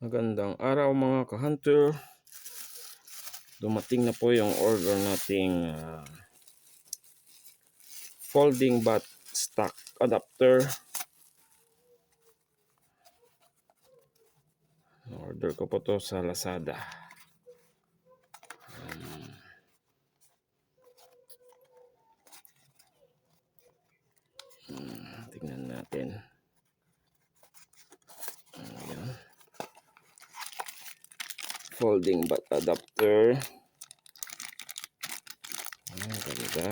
Magandang araw mga ka-hunter. Dumating na po yung order nating folding butt stock adapter. Order ko po to sa Lazada. Tingnan natin. Ayan. Folding butt adapter. Ganda.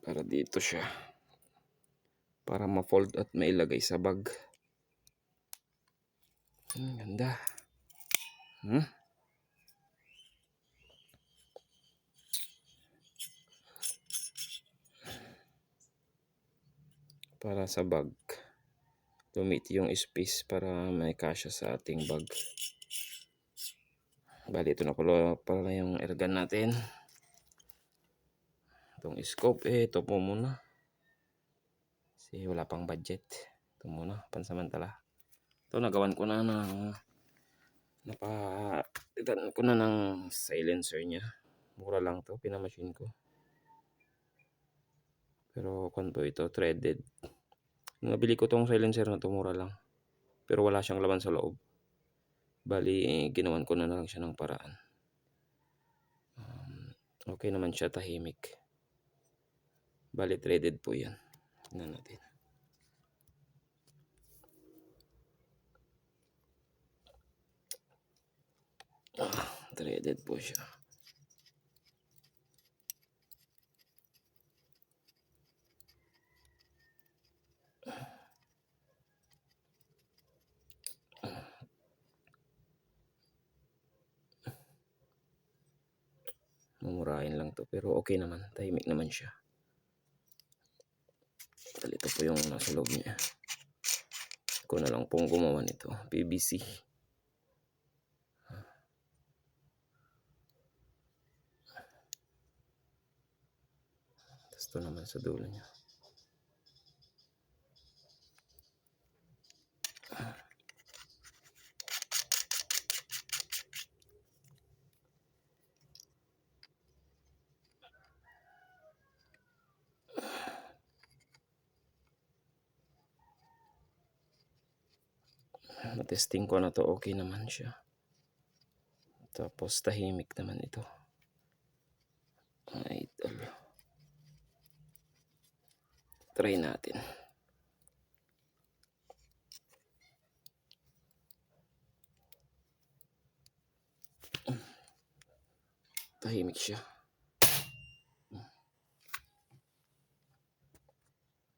Para dito siya. Para ma-fold at mailagay sa bag. Ganda. Para sa bag. Limit yung space para may kasya sa ating bag. Bali, ito na pala yung airgun natin. Itong scope, ito po muna. Kasi wala pang budget. Ito muna, pansamantala. Ito, nagawan ko na napalitan ko na ng silencer niya. Mura lang to, pinamachine ko. Pero kung po ito, threaded. Nabili ko tong silencer na to, mura lang. Pero wala siyang laman sa loob. Bali, ginawan ko na lang siya ng paraan. Okay naman siya, tahimik. Bali, threaded po yan. Tignan natin. Threaded po siya. Mumurahin lang to, pero okay naman, tahimik naman siya. Ito po yung nasa loob niya. Ako na lang pong gumawa nito, PVC. Tapos ito naman sa dulo niya. Matesting ko na to, okay naman siya. Tapos tahimik naman ito. Idol. Try natin. Tahimik siya.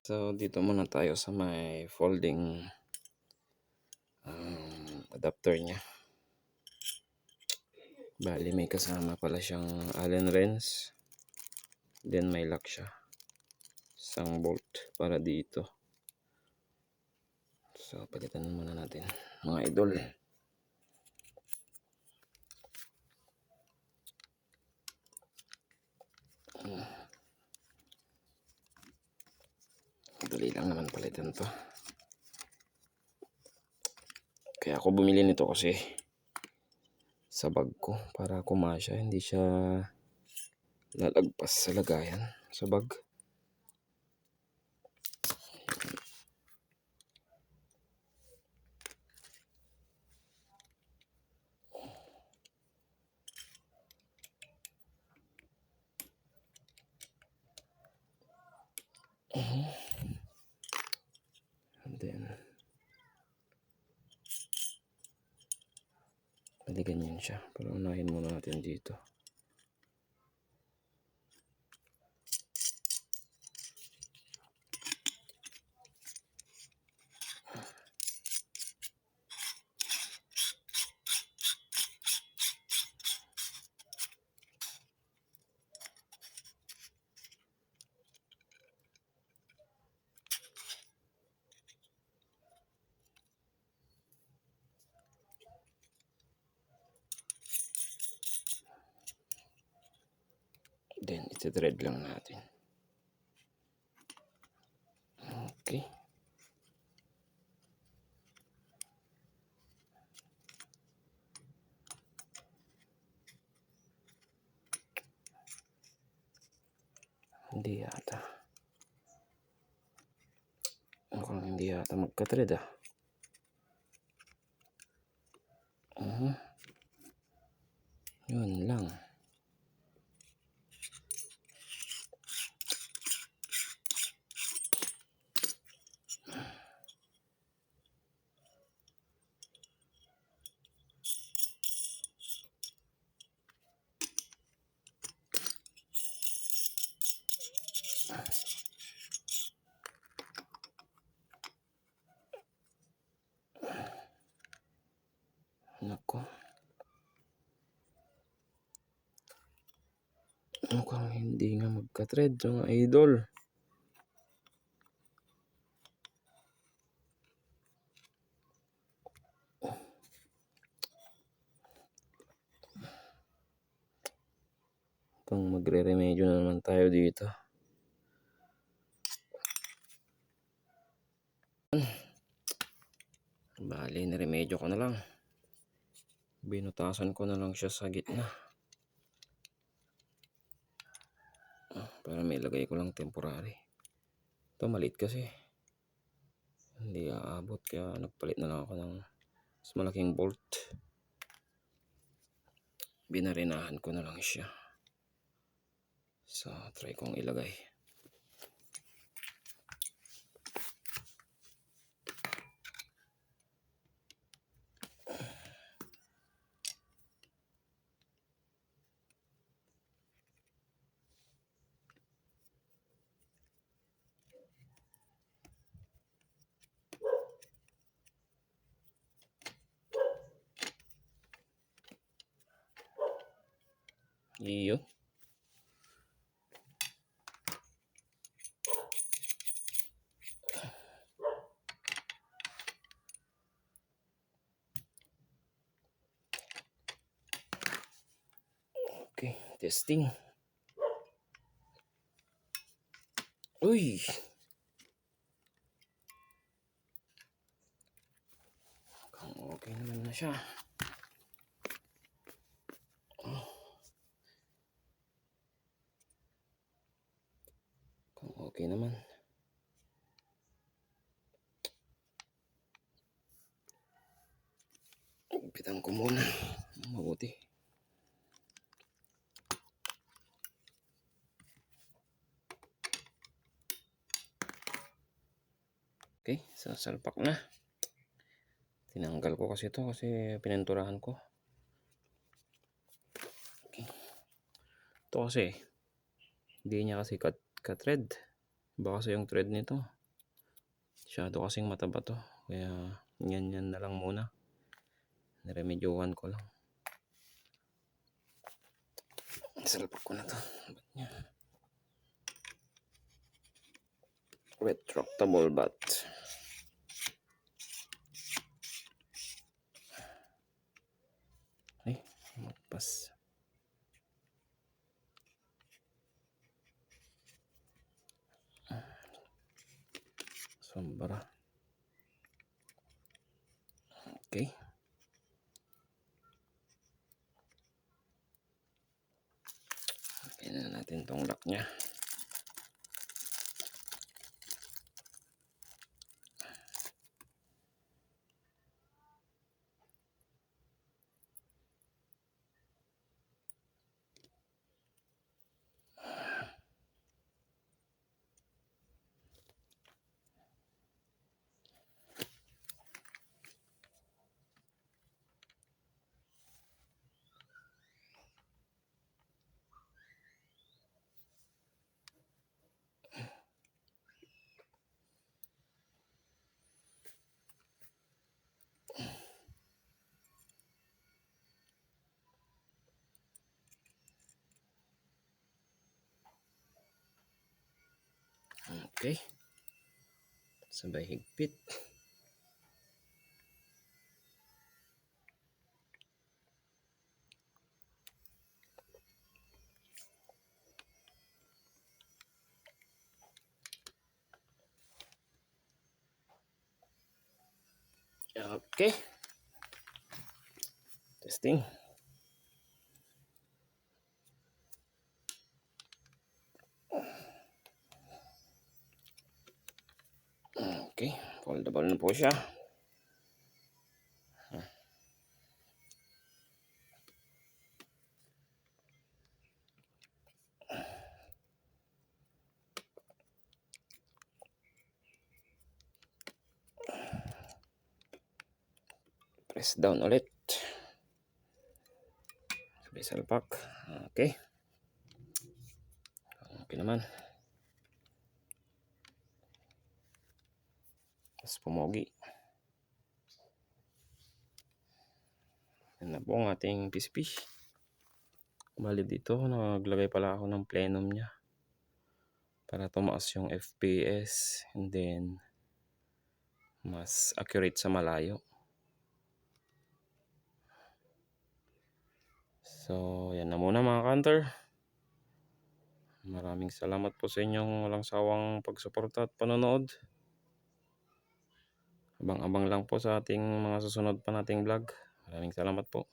So dito muna tayo sa may folding adapter niya. Bali, may kasama pala siyang Allen wrench. Then may lock siya. Isang bolt para dito. So palitan muna natin mga idol. Dali lang naman palitan to. Kaya ako bumili nito kasi sa bag ko para kumasya, hindi siya lalagpas sa lagayan sa bag. And then bali ganyan siya, pero unahin muna natin dito. Then iti-thread lang natin. Okay. Hindi yata. Mukhang hindi yata magka-thread ah. Yun lang. Nako. Mukhang hindi nga magka-thread mga idol. Pang magre-remedyo na naman tayo dito. Bali, niremedyo ko na lang. Binutasan ko na lang siya sa gitna. Para may lagay ko lang temporary. Ito maliit kasi. Hindi aabot kaya nagpalit na lang ako ng mas malaking bolt. Binarinahan ko na lang siya. So, try kong ilagay. Iyo. Okay, testing. Uy! Okay naman na siya. Okay naman. Ipitan ko muna. Mabuti. Okay, sasalpak na. Tinanggal ko kasi ito kasi pininturahan ko. Okay. Ito kasi hindi niya kasi ka-thread. Baka kasi yung thread nito. Masyado kasing mataba to. Kaya yan na lang muna. Niremedyohan ko lang. Salpak ko na to. Retractable bat. Ay, magpas. Sombra. Okay. Kailan natin tong lock niya. Okay. Sabay higpit. Okay. Testing. Okay. Foldable na po siya. Press down ulit. Sabay salpak. Okay. Okay naman. Tapos pumogi. Yan na po ang ating fish. Bali dito, naglagay pala ako ng plenum niya para tumaas yung FPS and then mas accurate sa malayo. So, yan na muna mga kanter. Maraming salamat po sa inyong walang sawang pagsuporta at panonood. Abang-abang lang po sa ating mga susunod pa nating vlog. Maraming salamat po.